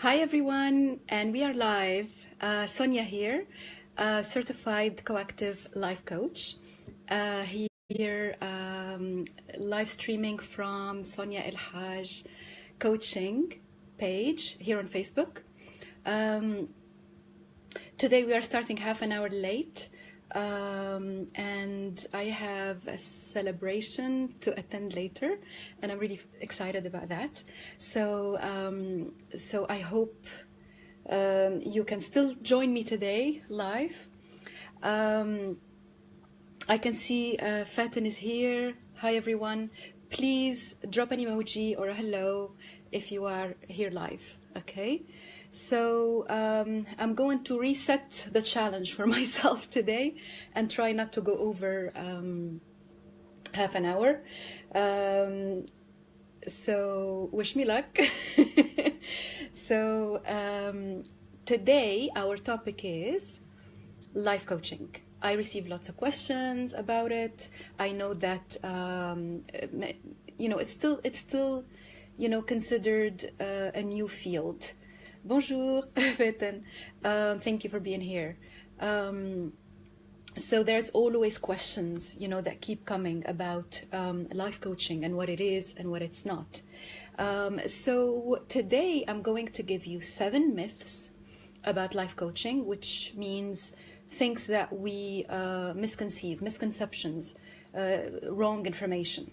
Hi everyone, and we are live. Sonia here, certified coactive life coach. Here, live streaming from Sonia El Haj coaching page here on Facebook. Today we are starting half an hour late, and I have a celebration to attend later, and I'm really excited about that. So I hope you can still join me today live. I can see Fatin is here. Hi everyone. Please drop an emoji or a hello if you are here live, okay? So I'm going to reset the challenge for myself today and try not to go over half an hour. So wish me luck. So today our topic is life coaching. I receive lots of questions about it. I know that it's still considered a new field. Bonjour, Fatin. Thank you for being here. So there's always questions, that keep coming about life coaching and what it is and what it's not. So today I'm going to give you 7 myths about life coaching, which means things that we misconceptions, wrong information.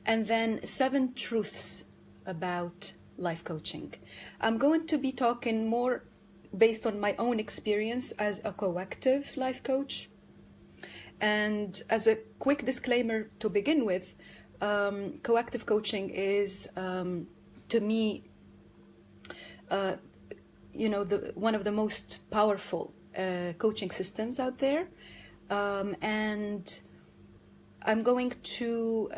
And then 7 truths about life coaching. I'm going to be talking more based on my own experience as a coactive life coach. And as a quick disclaimer to begin with, coactive coaching is, to me, one of the most powerful coaching systems out there. And I'm going to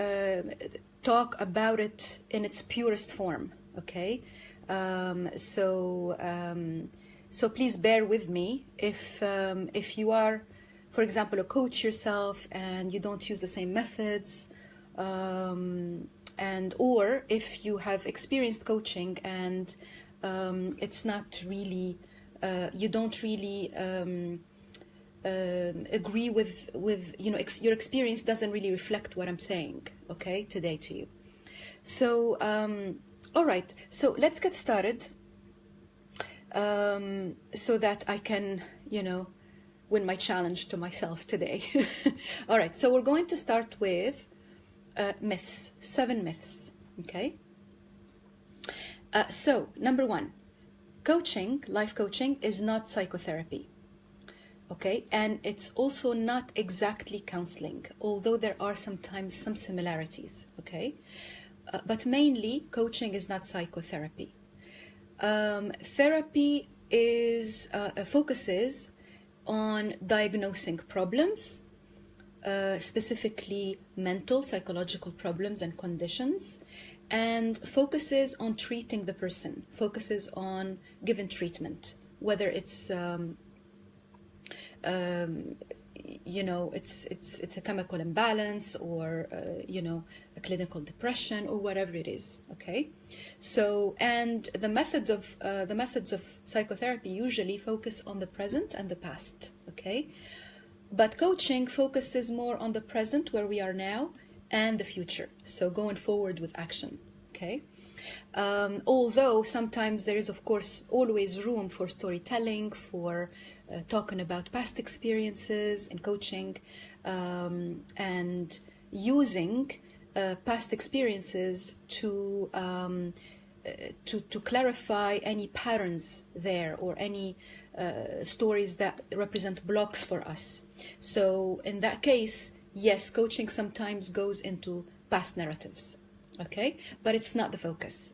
talk about it in its purest form. Okay, so please bear with me if you are, for example, a coach yourself and you don't use the same methods, or if you have experienced coaching and it's not really, you don't really agree with your experience doesn't really reflect what I'm saying, okay, today to you. So all right, so let's get started so that I can, win my challenge to myself today. All right, so we're going to start with myths, 7 myths, okay? So, number 1, life coaching is not psychotherapy, okay? And it's also not exactly counseling, although there are sometimes some similarities, okay? But mainly, coaching is not psychotherapy. Therapy focuses on diagnosing problems, specifically mental, psychological problems and conditions, and focuses on treating the person, focuses on giving treatment, whether it's it's a chemical imbalance or a clinical depression or whatever it is, okay? So, and the methods of psychotherapy usually focus on the present and the past, okay? But coaching focuses more on the present, where we are now, and the future, so going forward with action, okay? Although sometimes there is, of course, always room for storytelling, for talking about past experiences in coaching, and using past experiences to clarify any patterns there or any stories that represent blocks for us. So in that case, yes, coaching sometimes goes into past narratives, okay? But it's not the focus.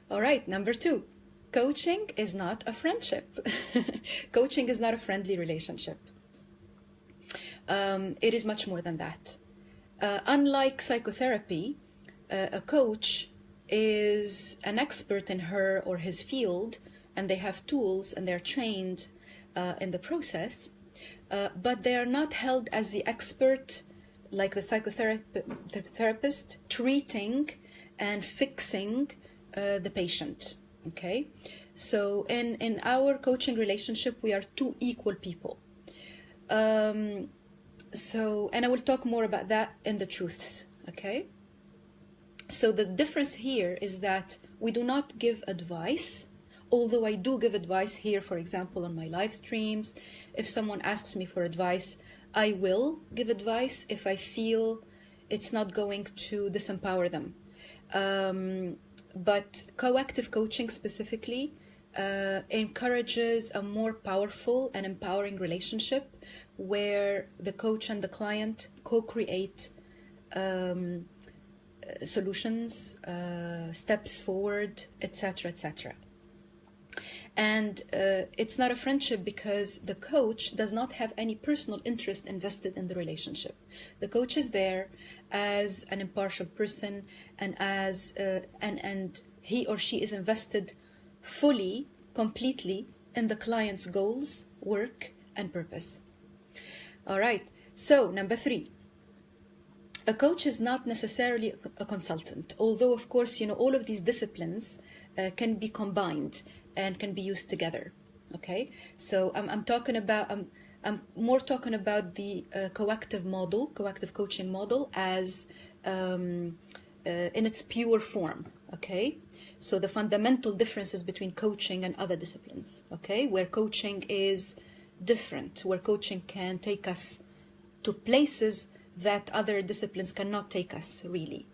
All right, number 2. Coaching is not a friendship. Coaching is not a friendly relationship. It is much more than that. Unlike psychotherapy, a coach is an expert in her or his field, and they have tools and they're trained in the process, but they are not held as the expert like the psychotherapist treating and fixing the patient. Okay, so in our coaching relationship, we are two equal people. And I will talk more about that in the truths. Okay, so the difference here is that we do not give advice, although I do give advice here, for example, on my live streams. If someone asks me for advice, I will give advice if I feel it's not going to disempower them. But coactive coaching specifically encourages a more powerful and empowering relationship where the coach and the client co-create solutions, steps forward, etc., etc. And it's not a friendship because the coach does not have any personal interest invested in the relationship. The coach is there as an impartial person, and as and he or she is invested fully, completely in the client's goals, work, and purpose. All right. So number 3. A coach is not necessarily a consultant, although of course, all of these disciplines can be combined and can be used together. Okay, so I'm talking about I'm more talking about the coactive coaching model as in its pure form. Okay, so the fundamental differences between coaching and other disciplines. Okay, where coaching is different, where coaching can take us to places that other disciplines cannot take us, really.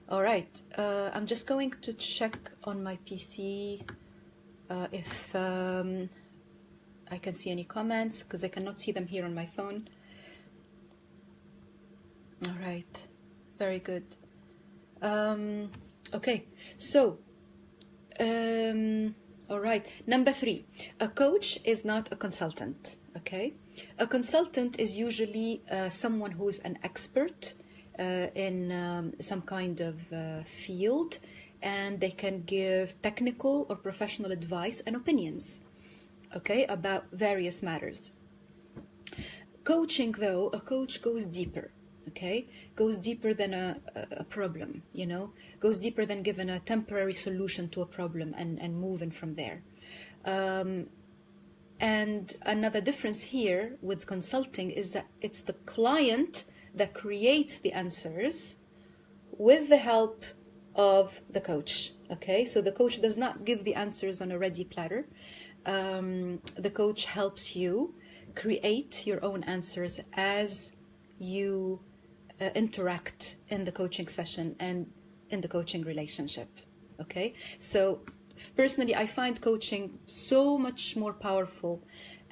All right, I'm just going to check on my PC if I can see any comments, because I cannot see them here on my phone. All right, very good. Okay, so all right, number 3, a coach is not a consultant. Okay, a consultant is usually someone who is an expert in some kind of field, and they can give technical or professional advice and opinions, okay, about various matters. Coaching, though, a coach goes deeper, okay, goes deeper than a problem, goes deeper than giving a temporary solution to a problem and moving from there. And another difference here with consulting is that it's the client that creates the answers with the help of the coach. Okay, so the coach does not give the answers on a ready platter. The coach helps you create your own answers as you interact in the coaching session and in the coaching relationship. Okay, so personally, I find coaching so much more powerful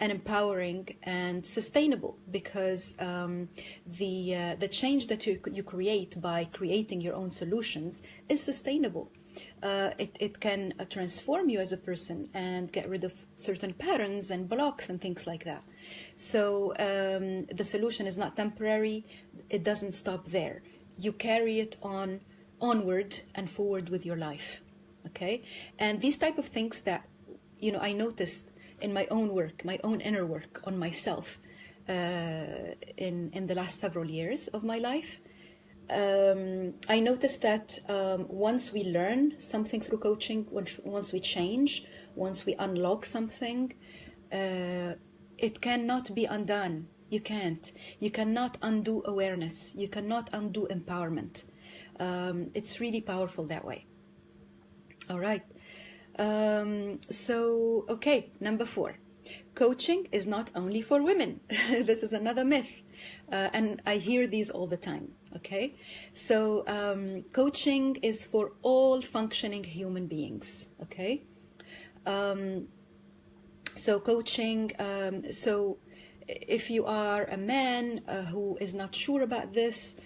and empowering and sustainable because the change that you create by creating your own solutions is sustainable. It can transform you as a person and get rid of certain patterns and blocks and things like that. So the solution is not temporary. It doesn't stop there. You carry it onward and forward with your life. Okay, and these type of things that I noticed in my own work, my own inner work on myself in the last several years of my life. I noticed that once we learn something through coaching, once we change, once we unlock something, it cannot be undone. You can't. You cannot undo awareness. You cannot undo empowerment. It's really powerful that way. All right. So, okay, number 4. Coaching is not only for women. This is another myth. And I hear these all the time. Okay. So, coaching is for all functioning human beings. Okay. So coaching, so if you are a man who is not sure about this,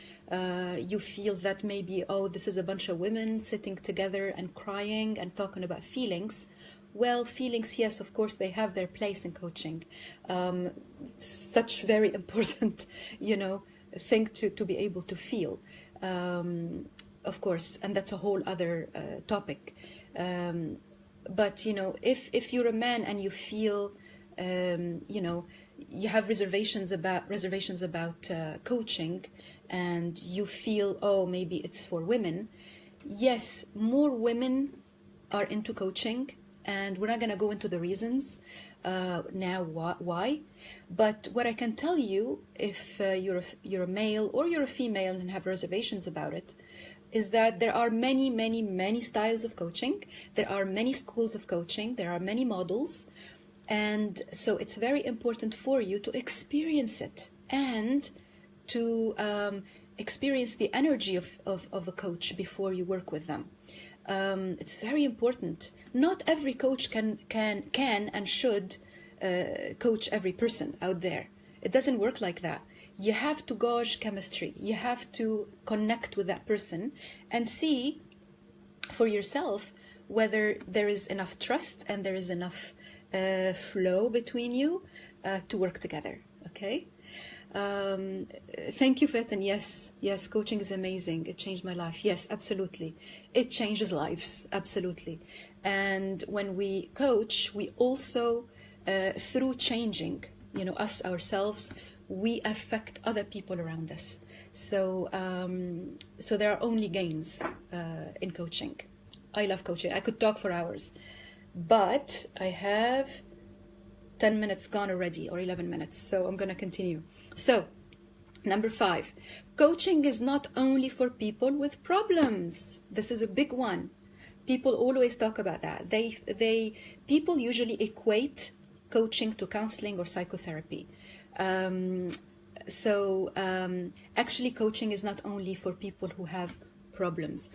you feel that maybe, this is a bunch of women sitting together and crying and talking about feelings. Well, feelings, yes, of course, they have their place in coaching. Such very important, thing to be able to feel, of course, and that's a whole other topic. But, if you're a man and you feel, you have reservations about coaching, and you feel, maybe it's for women. Yes, more women are into coaching, and we're not going to go into the reasons now why. But what I can tell you, if you're a male or you're a female and have reservations about it, is that there are many, many, many styles of coaching. There are many schools of coaching. There are many models. And so it's very important for you to experience it and to experience the energy of a coach before you work with them. It's very important. Not every coach can and should coach every person out there. It doesn't work like that. You have to gauge chemistry. You have to connect with that person and see for yourself whether there is enough trust and there is enough flow between you to work together. Okay. Thank you, Fatin. Yes, coaching is amazing. It changed my life. Yes, absolutely. It changes lives. Absolutely. And when we coach, we also, through changing, us ourselves, we affect other people around us. So, so there are only gains in coaching. I love coaching. I could talk for hours, but I have 10 minutes gone already, or 11 minutes. So I'm going to continue. So, number 5, coaching is not only for people with problems. This is a big one. People always talk about that. People usually equate coaching to counseling or psychotherapy. Actually, coaching is not only for people who have problems.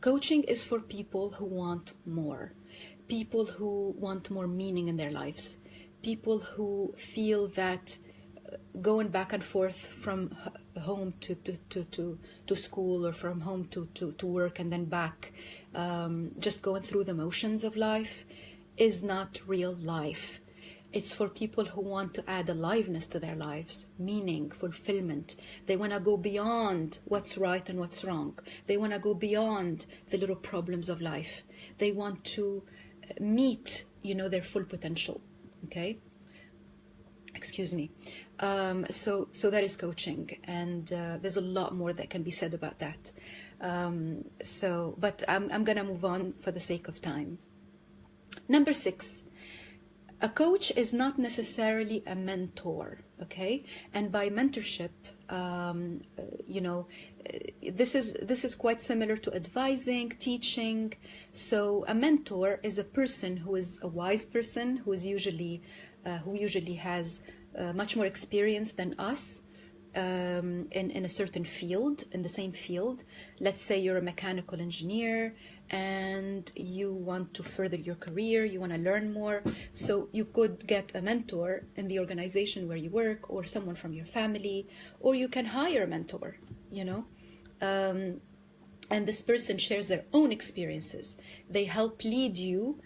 Coaching is for people who want more. People who want more meaning in their lives. People who feel that going back and forth from home to school, or from home to work and then back, just going through the motions of life, is not real life. It's for people who want to add aliveness to their lives, meaning, fulfillment. They want to go beyond what's right and what's wrong. They want to go beyond the little problems of life. They want to meet, their full potential. Okay? Excuse me. So that is coaching, and there's a lot more that can be said about that. But I'm gonna move on for the sake of time. Number 6, a coach is not necessarily a mentor. Okay, and by mentorship, this is quite similar to advising, teaching. So a mentor is a person who is a wise person, who usually has much more experience than us in a certain field, in the same field. Let's say you're a mechanical engineer and you want to further your career, you want to learn more. So you could get a mentor in the organization where you work, or someone from your family, or you can hire a mentor, and this person shares their own experiences. They help lead you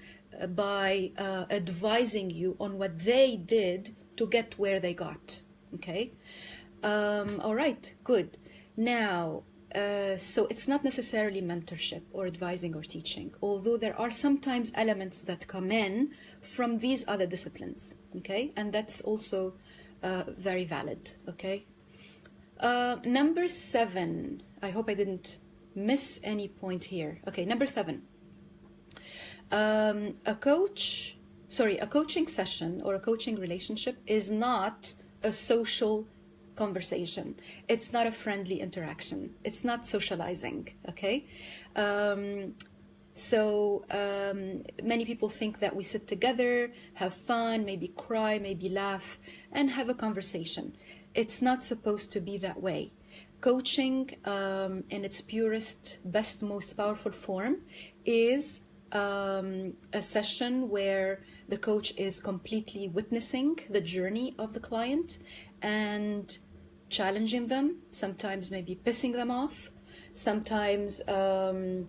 by advising you on what they did to get where they got. Okay. All right, good. Now, so it's not necessarily mentorship or advising or teaching, although there are sometimes elements that come in from these other disciplines. Okay, and that's also very valid. Okay. Number 7. I hope I didn't miss any point here. Okay, number 7. A coaching session or a coaching relationship is not a social conversation. It's not a friendly interaction. It's not socializing. Okay. Many people think that we sit together, have fun, maybe cry, maybe laugh, and have a conversation. It's not supposed to be that way. Coaching, in its purest, best, most powerful form, is a session where the coach is completely witnessing the journey of the client and challenging them, sometimes maybe pissing them off, sometimes telling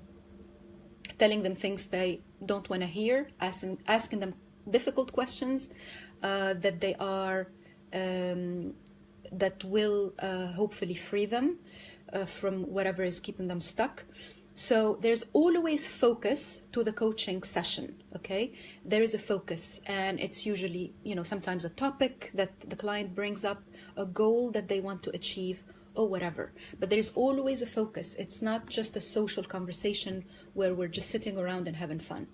them things they don't want to hear, asking them difficult questions that will hopefully free them from whatever is keeping them stuck. So there's always focus to the coaching session, okay? There is a focus, and it's usually, sometimes a topic that the client brings up, a goal that they want to achieve, or whatever. But there's always a focus. It's not just a social conversation where we're just sitting around and having fun.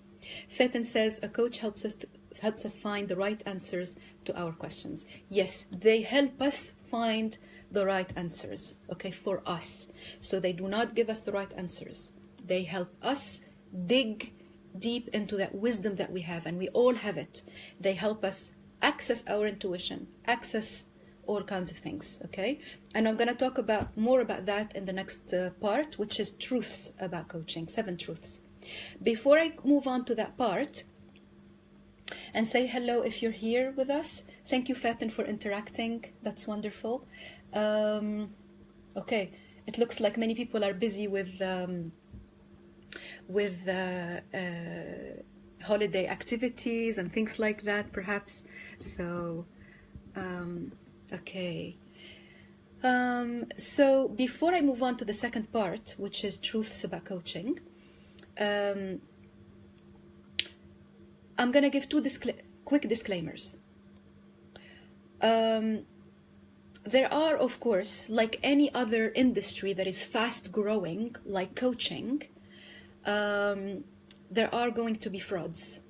Fetin says a coach helps us find the right answers to our questions. Yes, they help us find the right answers, okay, for us. So they do not give us the right answers. They help us dig deep into that wisdom that we have, and we all have it. They help us access our intuition, access all kinds of things, okay? And I'm going to talk more about that in the next part, which is truths about coaching, 7 truths. Before I move on to that part and say hello if you're here with us, thank you, Fatin, for interacting. That's wonderful. Okay, it looks like many people are busy with holiday activities and things like that, perhaps. So, okay. So before I move on to the second part, which is truths about coaching, I'm going to give 2 quick disclaimers. There are, of course, like any other industry that is fast growing, like coaching, there are going to be frauds,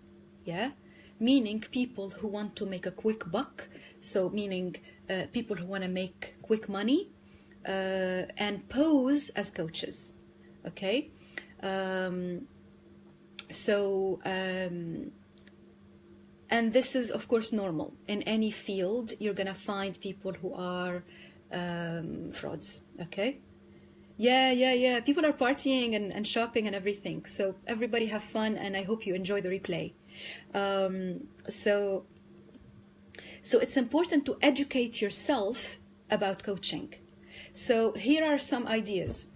yeah? Meaning people who want to make a quick buck, so meaning people who want to make quick money and pose as coaches, okay? And this is, of course, normal. In any field, you're going to find people who are frauds, okay? Yeah. People are partying and shopping and everything. So everybody have fun, and I hope you enjoy the replay. So it's important to educate yourself about coaching. So here are some ideas.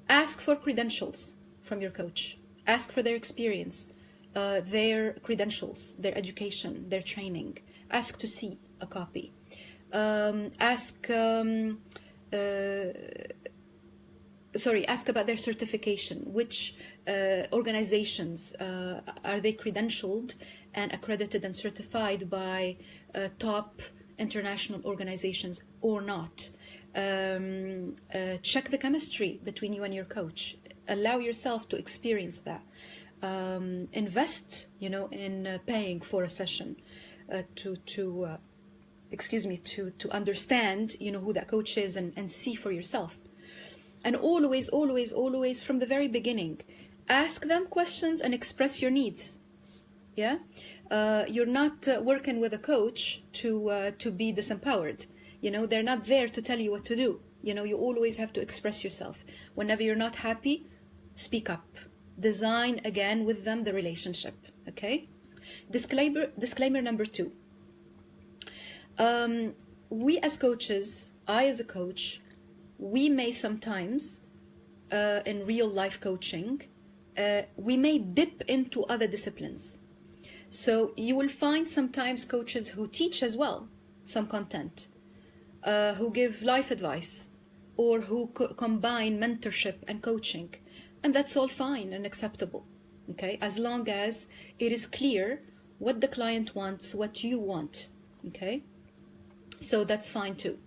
Ask for credentials from your coach. Ask for their experience, their credentials, their education, their training. Ask to see a copy. Ask about their certification. Which organizations are they credentialed and accredited and certified by top international organizations or not? Check the chemistry between you and your coach. Allow yourself to experience that. Invest, in paying for a session to understand, who that coach is and see for yourself. And always, from the very beginning, ask them questions and express your needs. Yeah, you're not working with a coach to be disempowered. They're not there to tell you what to do. You always have to express yourself. Whenever you're not happy, speak up. Design again with them the relationship. Okay. Disclaimer number 2. We as coaches, I as a coach, we may sometimes, in real life coaching, we may dip into other disciplines. So you will find sometimes coaches who teach as well some content, who give life advice, or who combine mentorship and coaching. And that's all fine and acceptable, okay? As long as it is clear what the client wants, what you want, okay? So that's fine too.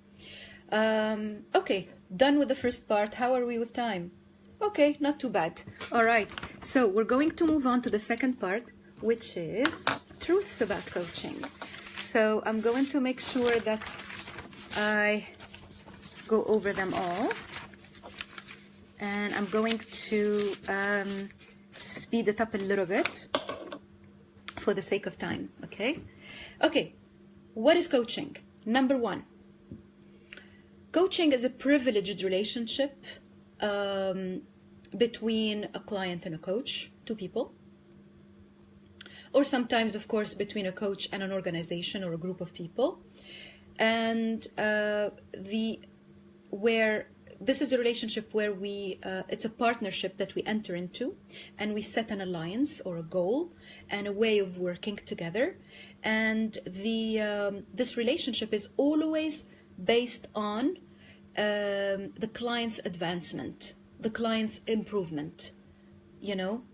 Okay, done with the first part. How are we with time? Okay, not too bad. All right, so we're going to move on to the second part, which is truths about coaching. So I'm going to make sure that I go over them all. And I'm going to speed it up a little bit for the sake of time, okay? Okay, what is coaching? Number 1, coaching is a privileged relationship between a client and a coach, 2 people. Or sometimes, of course, between a coach and an organization or a group of people. And this is a relationship where it's a partnership that we enter into, and we set an alliance or a goal and a way of working together. And this relationship is always based on the client's advancement, the client's improvement,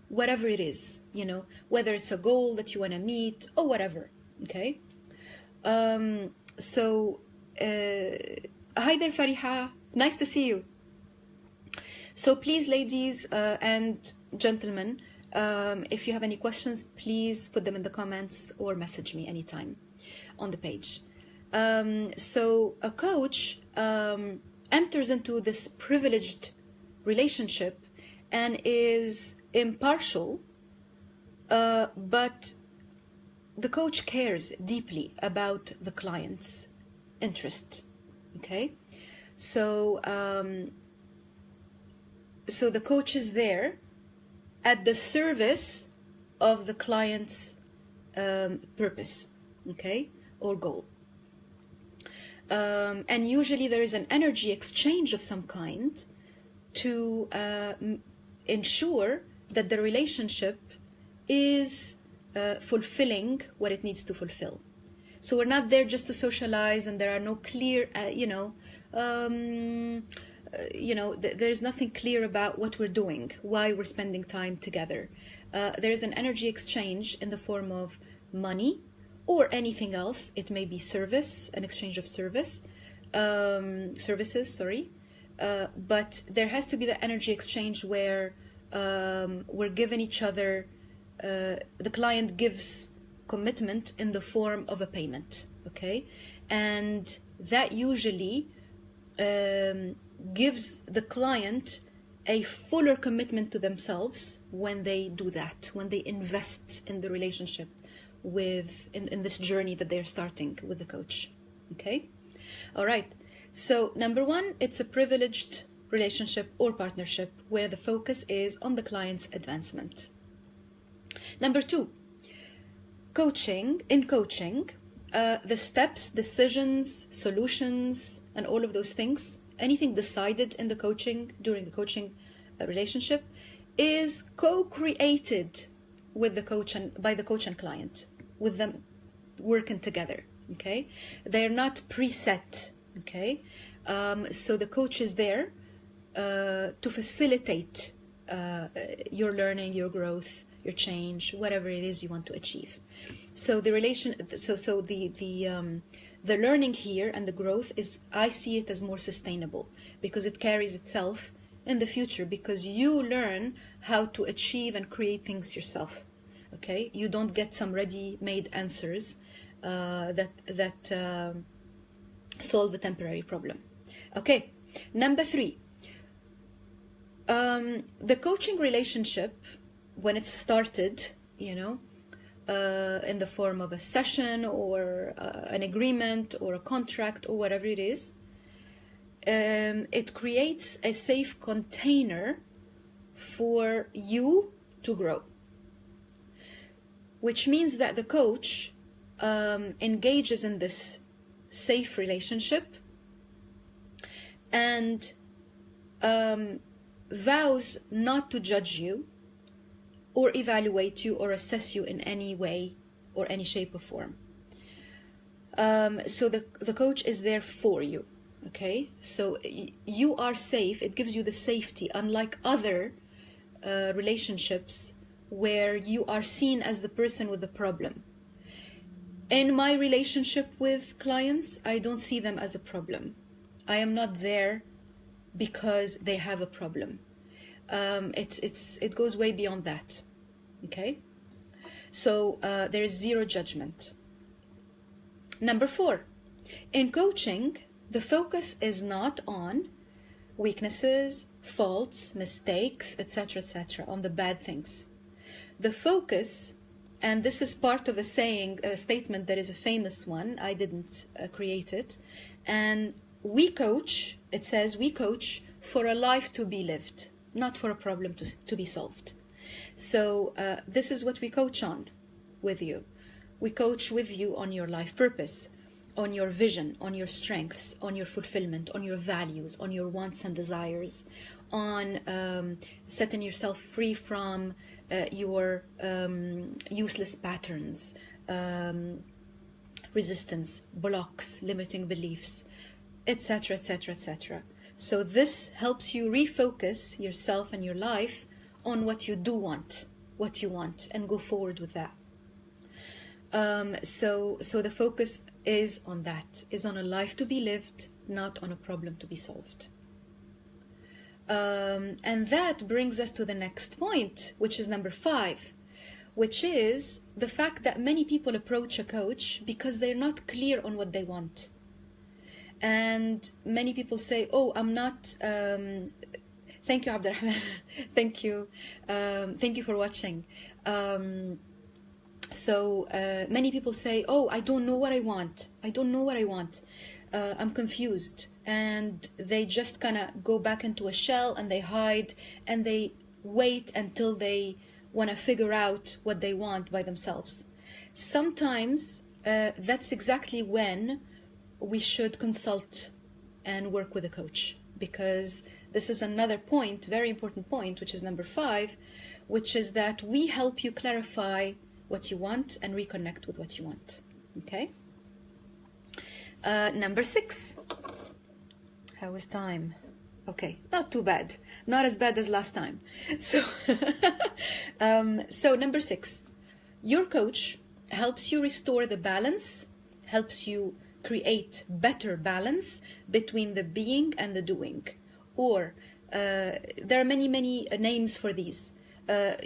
whatever it is, whether it's a goal that you want to meet or whatever, okay? Hi there, Fariha. Nice to see you. So please, ladies and gentlemen, if you have any questions, please put them in the comments or message me anytime on the page. So a coach enters into this privileged relationship and is impartial, but the coach cares deeply about the client's interest. Okay, so so the coach is there at the service of the client's purpose, okay, or goal. And usually there is an energy exchange of some kind to ensure that the relationship is fulfilling what it needs to fulfill. So we're not there just to socialize, and there are no clear, there's nothing clear about what we're doing, why we're spending time together. There's an energy exchange in the form of money or anything else. It may be service, an exchange of services, but there has to be the energy exchange where we're giving each other, the client gives commitment in the form of a payment, okay? And that usually gives the client a fuller commitment to themselves when they do that, when they invest in the relationship with, in this journey that they're starting with the coach, okay? All right, so number one, it's a privileged relationship or partnership where the focus is on the client's advancement. Number two, in coaching, the steps, decisions, solutions, and all of those things, anything decided in the coaching, during the coaching relationship, is co-created with the coach and by the coach and client, with them working together, okay? They're not preset, okay? So the coach is there to facilitate your learning, your growth, your change, whatever it is you want to achieve. So the the learning here and the growth is, I see it as more sustainable because it carries itself in the future, because you learn how to achieve and create things yourself. Okay, you don't get some ready-made answers that solve a temporary problem. Okay, number three, the coaching relationship, when it's started, in the form of a session or an agreement or a contract or whatever it is, it creates a safe container for you to grow, which means that the coach engages in this safe relationship and vows not to judge you or evaluate you or assess you in any way or any shape or form. So the coach is there for you, okay? So you are safe. It gives you the safety, unlike other relationships where you are seen as the person with the problem. In my relationship with clients, I don't see them as a problem. I am not there because they have a problem. It goes way beyond that. Okay, so there is zero judgment. Number four, in coaching, the focus is not on weaknesses, faults, mistakes, etc., on the bad things. The focus, and this is part of a statement that is a famous one, I didn't create it, and we coach, it says we coach for a life to be lived, not for a problem to be solved. So this is what we coach on with you. We coach with you on your life purpose, on your vision, on your strengths, on your fulfillment, on your values, on your wants and desires, on setting yourself free from your useless patterns, resistance, blocks, limiting beliefs, etc., etc. So this helps you refocus yourself and your life on what you do want, what you want, and go forward with that. So the focus is on that, is on a life to be lived, not on a problem to be solved. And that brings us to the next point, which is number 5, which is the fact that many people approach a coach because they're not clear on what they want. And many people say, oh, I'm not... Thank you, Abdurrahman. Thank you. Thank you for watching. Many people say, oh, I don't know what I want. I don't know what I want. I'm confused. And they just kind of go back into a shell and they hide and they wait until they want to figure out what they want by themselves. Sometimes that's exactly when we should consult and work with a coach, because this is another point, very important point, which is number 5, which is that we help you clarify what you want and reconnect with what you want. Okay? Number 6. How is time? Okay, not too bad. Not as bad as last time. So, so number 6. Your coach helps you restore the balance, helps you create better balance between the being and the doing. Or there are many names for these.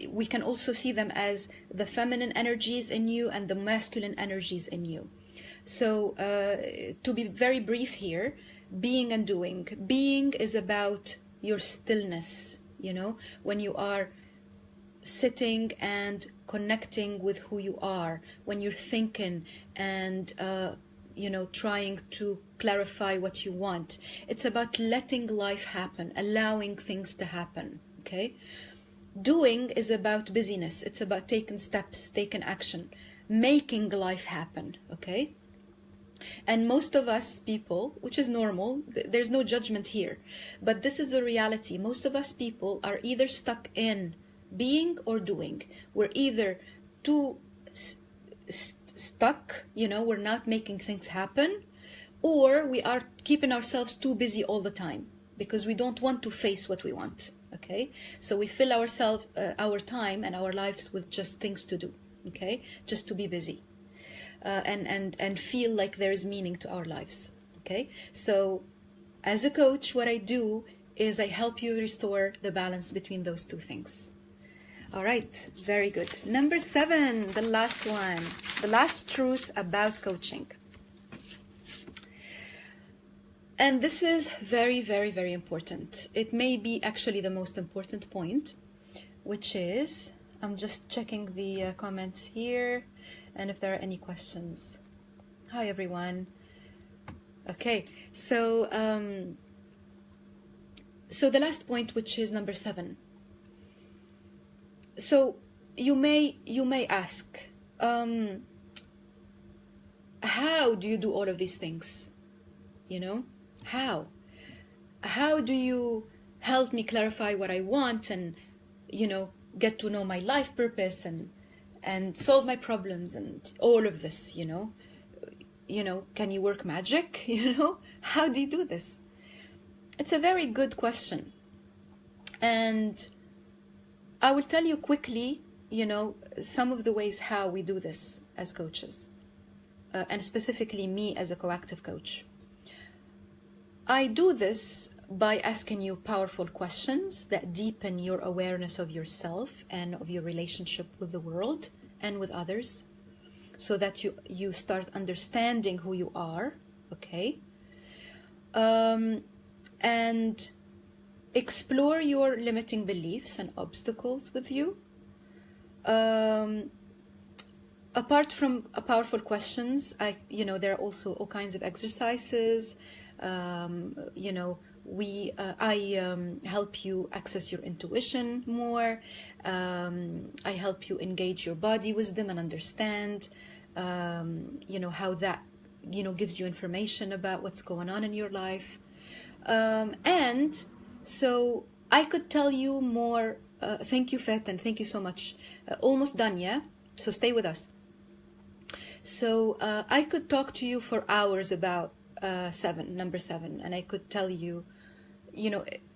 We can also see them as the feminine energies in you and the masculine energies in you. So to be very brief here, being and doing. Being is about your stillness, you know, when you are sitting and connecting with who you are, when you're thinking and trying to clarify what you want. It's about letting life happen, allowing things to happen, okay? Doing is about busyness. It's about taking steps, taking action, making life happen, okay? And most of us people, which is normal, there's no judgment here, but this is a reality. Most of us people are either stuck in being or doing. We're either too stuck, we're not making things happen, or we are keeping ourselves too busy all the time because we don't want to face what we want, okay? So we fill our time and our lives with just things to do, okay? Just to be busy. And feel like there is meaning to our lives, okay? So as a coach, what I do is I help you restore the balance between those two things. All right, very good. Number 7, the last one, the last truth about coaching. And this is very, very, very important. It may be actually the most important point, which is, I'm just checking the comments here. And if there are any questions. Hi, everyone. Okay, so the last point, which is number 7. So you may ask, how do you do all of these things? How do you help me clarify what I want and get to know my life purpose and solve my problems and all of this, can you work magic? How do you do this? It's a very good question. And I will tell you quickly, some of the ways how we do this as coaches, and specifically me as a coactive coach. I do this by asking you powerful questions that deepen your awareness of yourself and of your relationship with the world and with others, so that you start understanding who you are, okay? And explore your limiting beliefs and obstacles with you. Apart from powerful questions, there are also all kinds of exercises. I help you access your intuition more. I help you engage your body wisdom and understand, how that, gives you information about what's going on in your life. And so I could tell you more. Thank you, Fet, and thank you so much. Almost done, yeah? So stay with us. So I could talk to you for hours about number 7, and I could tell you,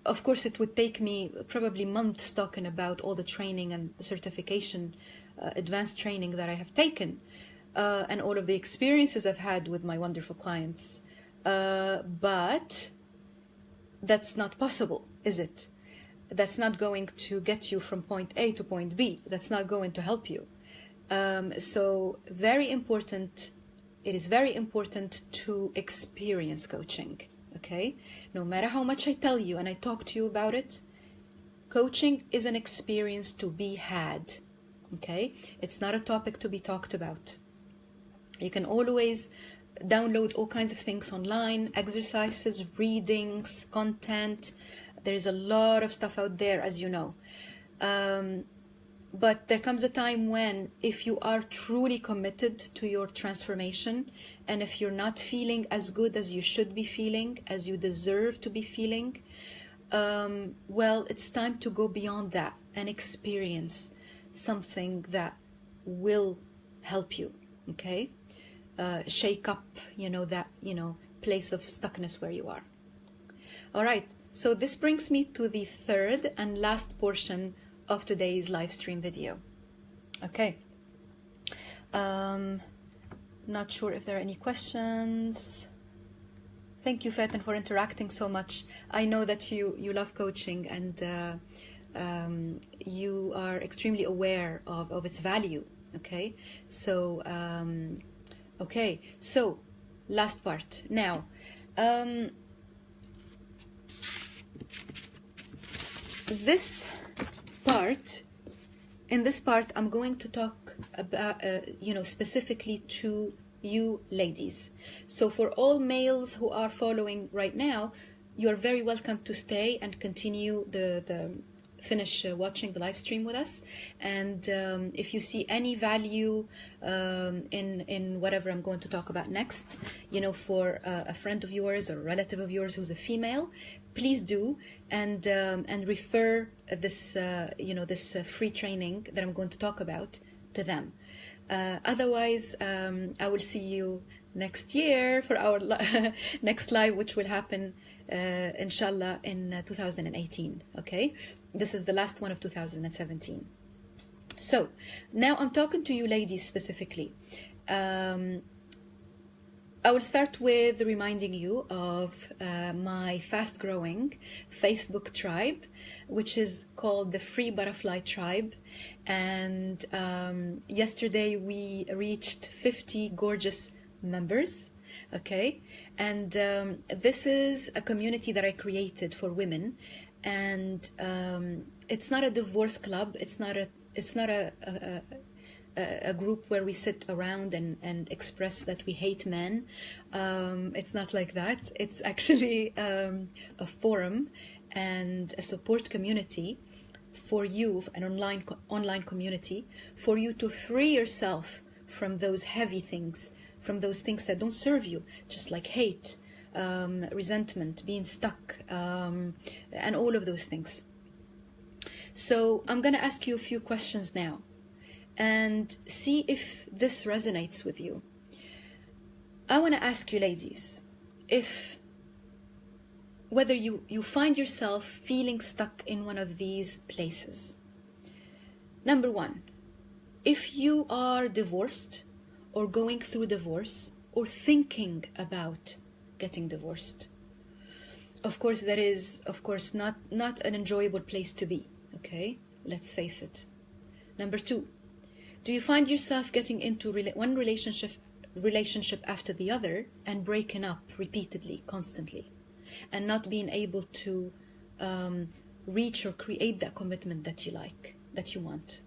of course it would take me probably months talking about all the training and the certification, advanced training that I have taken, and all of the experiences I've had with my wonderful clients. But that's not possible, is it? that's not going to get you from point A to point B. That's not going to help you. So very important, it is very important to experience coaching, okay? No matter how much I tell you and I talk to you about it, coaching is an experience to be had, okay? It's not a topic to be talked about. You can always download all kinds of things online, exercises, readings, content. There's a lot of stuff out there, as you know. But there comes a time when, if you are truly committed to your transformation, and if you're not feeling as good as you should be feeling, as you deserve to be feeling, well, it's time to go beyond that and experience something that will help you, okay? Shake up, that, place of stuckness where you are. All right, so this brings me to the third and last portion of today's live stream video. Okay. Not sure if there are any questions. Thank you, Fatin, for interacting so much. I know that you love coaching, and you are extremely aware of its value. Okay, so okay, so last part now. In this part, I'm going to talk about, specifically to you ladies. So for all males who are following right now, you're very welcome to stay and continue finish watching the live stream with us. And if you see any value in whatever I'm going to talk about next, for a friend of yours or a relative of yours who's a female, please do, and refer this this free training that I'm going to talk about to them. Otherwise, I will see you next year for our next live, which will happen inshallah in 2018. Okay, this is the last one of 2017. So now I'm talking to you ladies specifically. I will start with reminding you of my fast-growing Facebook tribe, which is called the Free Butterfly Tribe. And yesterday we reached 50 gorgeous members, okay? And this is a community that I created for women. And it's not a divorce club. It's not a group where we sit around and express that we hate men. It's not like that. It's actually a forum and a support community for you, an online community, for you to free yourself from those heavy things, from those things that don't serve you, just like hate, resentment, being stuck, and all of those things. So I'm going to ask you a few questions now, and see if this resonates with you. I want to ask you ladies, whether you find yourself feeling stuck in one of these places. Number one, if you are divorced or going through divorce or thinking about getting divorced, of course that is not an enjoyable place to be, okay? Let's face it. Number two, do you find yourself getting into one relationship after the other and breaking up repeatedly, constantly, and not being able to reach or create that commitment that you like, that you want?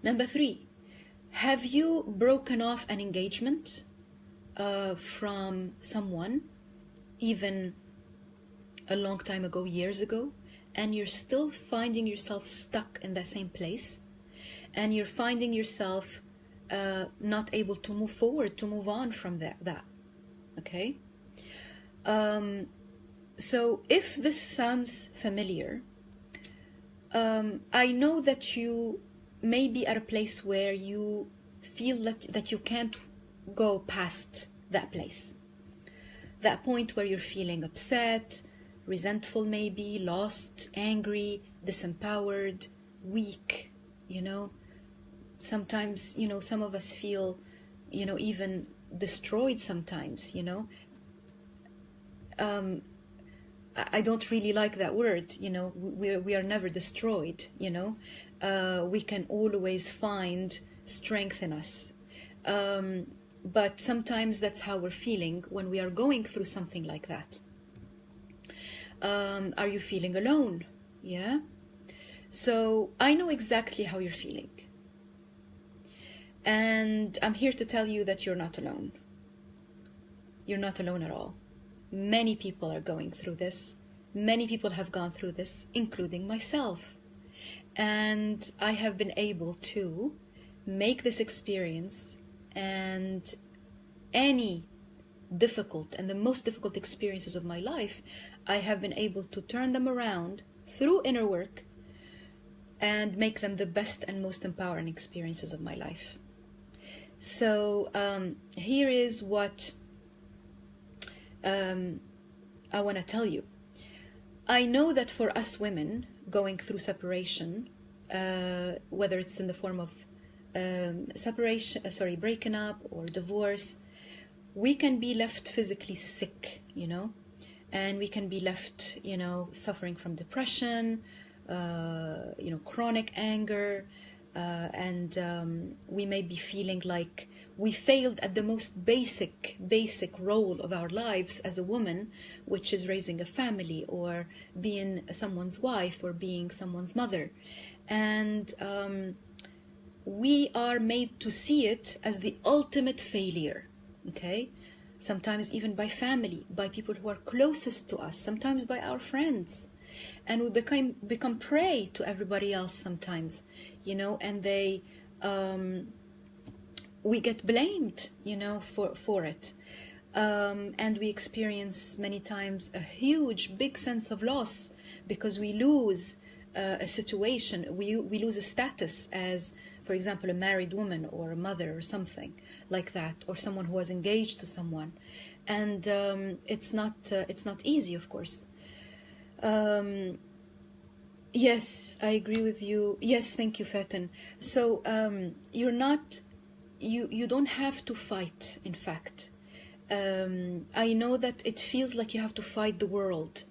Number three, have you broken off an engagement from someone, even a long time ago, years ago, and you're still finding yourself stuck in that same place? And you're finding yourself not able to move forward, to move on from that. Okay? So if this sounds familiar, I know that you may be at a place where you feel that you can't go past that place. That point where you're feeling upset, resentful maybe, lost, angry, disempowered, weak, Sometimes, some of us feel, even destroyed sometimes, I don't really like that word, you know, we are never destroyed, you know. We can always find strength in us. But sometimes that's how we're feeling when we are going through something like that. Are you feeling alone? Yeah. So I know exactly how you're feeling. And I'm here to tell you that you're not alone. You're not alone at all. Many people are going through this. Many people have gone through this, including myself. And I have been able to make this experience and any difficult and the most difficult experiences of my life, I have been able to turn them around through inner work and make them the best and most empowering experiences of my life. So here is what I want to tell you. I know that for us women going through separation, whether it's in the form of breaking up or divorce, we can be left physically sick, you know, and we can be left, you know, suffering from depression, you know, chronic anger, and we may be feeling like we failed at the most basic role of our lives as a woman, which is raising a family or being someone's wife or being someone's mother. And we are made to see it as the ultimate failure, okay? Sometimes even by family, by people who are closest to us, sometimes by our friends. And we become prey to everybody else sometimes, you know, and they we get blamed, you know, for it. And we experience many times a huge, big sense of loss because we lose a situation, we lose a status as, for example, a married woman or a mother or something like that, or someone who was engaged to someone. And it's not easy, of course. Yes, I agree with you. Yes, thank you, Fatin. So you don't have to fight, in fact. I know that it feels like you have to fight the world.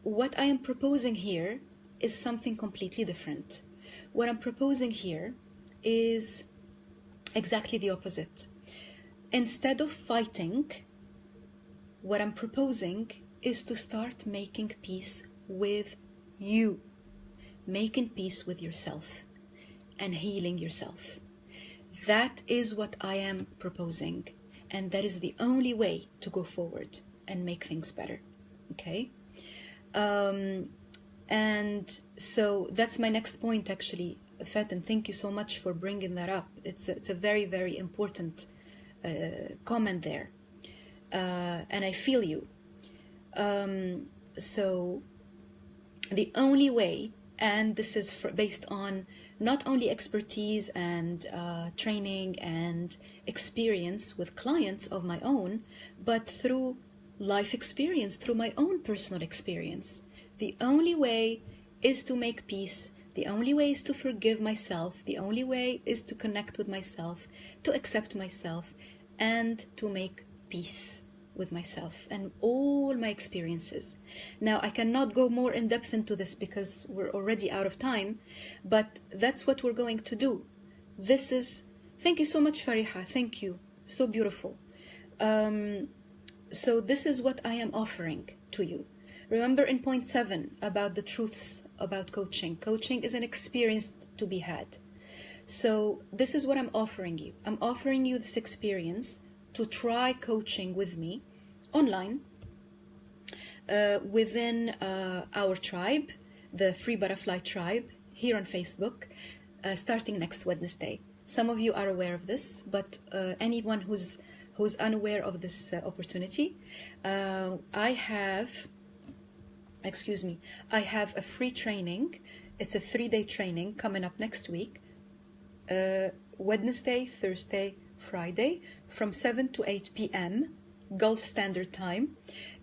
What I am proposing here is something completely different. What I'm proposing here is exactly the opposite. Instead of fighting, what I'm proposing is to start making peace with you, making peace with yourself and healing yourself. That is what I am proposing, and that is the only way to go forward and make things better, okay? And so that's my next point, actually, Fatin. Thank you so much for bringing that up. It's a very, very important comment there, and I feel you. So the only way, and this is based on not only expertise and training and experience with clients of my own, but through life experience, through my own personal experience. The only way is to make peace. The only way is to forgive myself. The only way is to connect with myself, to accept myself, and to make peace with myself and all my experiences. Now, I cannot go more in depth into this because we're already out of time, but that's what we're going to do. This is, thank you so much, Fariha. Thank you. So beautiful. So this is what I am offering to you. Remember in point 7 about the truths about coaching. Coaching is an experience to be had. So this is what I'm offering you. I'm offering you this experience to try coaching with me online within our tribe, the Free Butterfly Tribe, here on Facebook, starting next Wednesday. Some of you are aware of this, but anyone who's unaware of this opportunity, I have a free training. It's a 3-day training coming up next week, Wednesday, Thursday, Friday, from 7 to 8 p.m. Gulf Standard Time,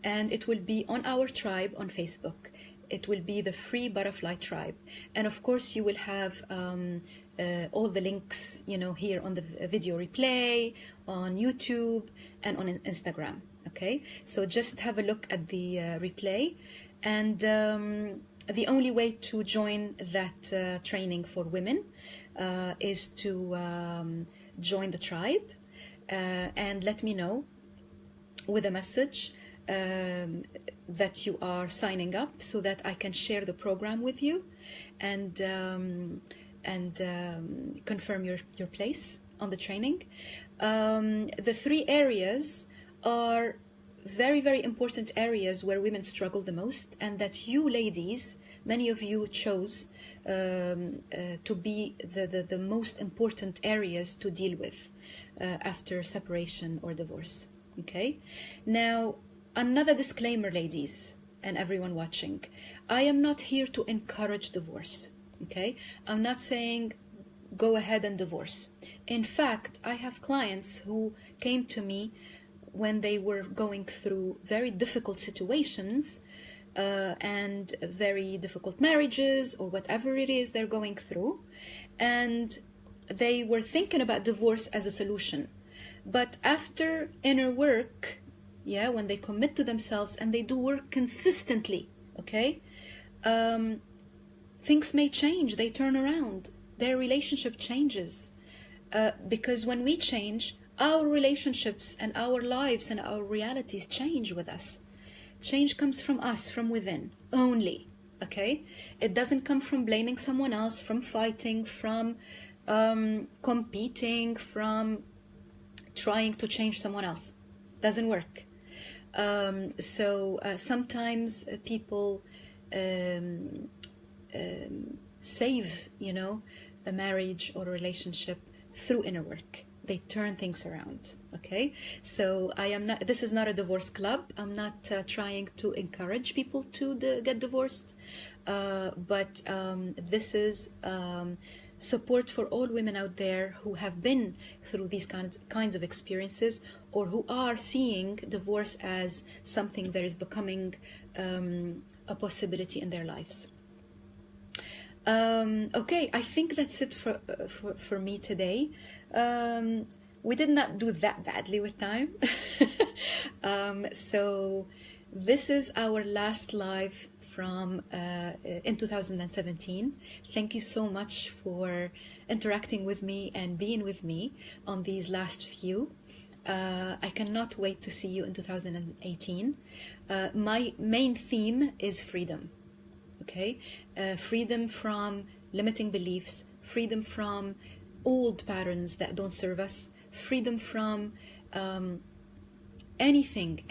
and it will be on our tribe on Facebook. It will be the Free Butterfly Tribe, and of course you will have all the links, you know, here on the video replay, on YouTube, and on Instagram. Okay, so just have a look at the replay. And the only way to join that training for women is to join the tribe and let me know with a message that you are signing up, so that I can share the program with you and confirm your place on the training. The 3 areas are very, very important areas where women struggle the most, and that you ladies, many of you chose to be the most important areas to deal with after separation or divorce. Okay, now another disclaimer, ladies and everyone watching, I am not here to encourage divorce. Okay, I'm not saying go ahead and divorce. In fact, I have clients who came to me when they were going through very difficult situations and very difficult marriages or whatever it is they're going through, and they were thinking about divorce as a solution. But after inner work, when they commit to themselves and they do work consistently, okay, things may change, they turn around, their relationship changes. Because when we change, our relationships and our lives and our realities change with us. Change comes from us, from within only, okay? It doesn't come from blaming someone else, from fighting, from competing, from trying to change someone else. Doesn't work. So sometimes people save, a marriage or a relationship through inner work. They turn things around. Okay, so this is not a divorce club. I'm not trying to encourage people to get divorced, but this is support for all women out there who have been through these kinds of experiences, or who are seeing divorce as something that is becoming a possibility in their lives. Okay, I think that's it for me today. We did not do that badly with time. So this is our last live from in 2017. Thank you so much for interacting with me and being with me on these last few. I cannot wait to see you in 2018. My main theme is freedom. Okay, freedom from limiting beliefs, freedom from old patterns that don't serve us, freedom from anything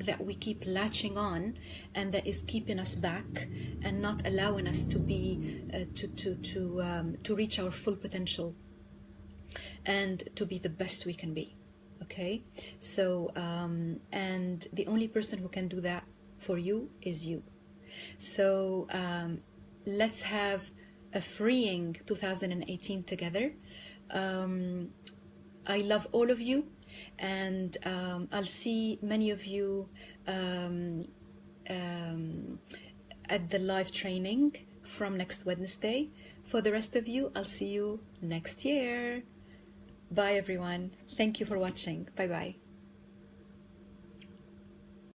that we keep latching on and that is keeping us back and not allowing us to be to reach our full potential and to be the best we can be. Okay, so and the only person who can do that for you is you. So let's have a freeing 2018 together. I love all of you, and I'll see many of you at the live training from next Wednesday. For the rest of you, I'll see you next year. Bye everyone. Thank you for watching. Bye bye.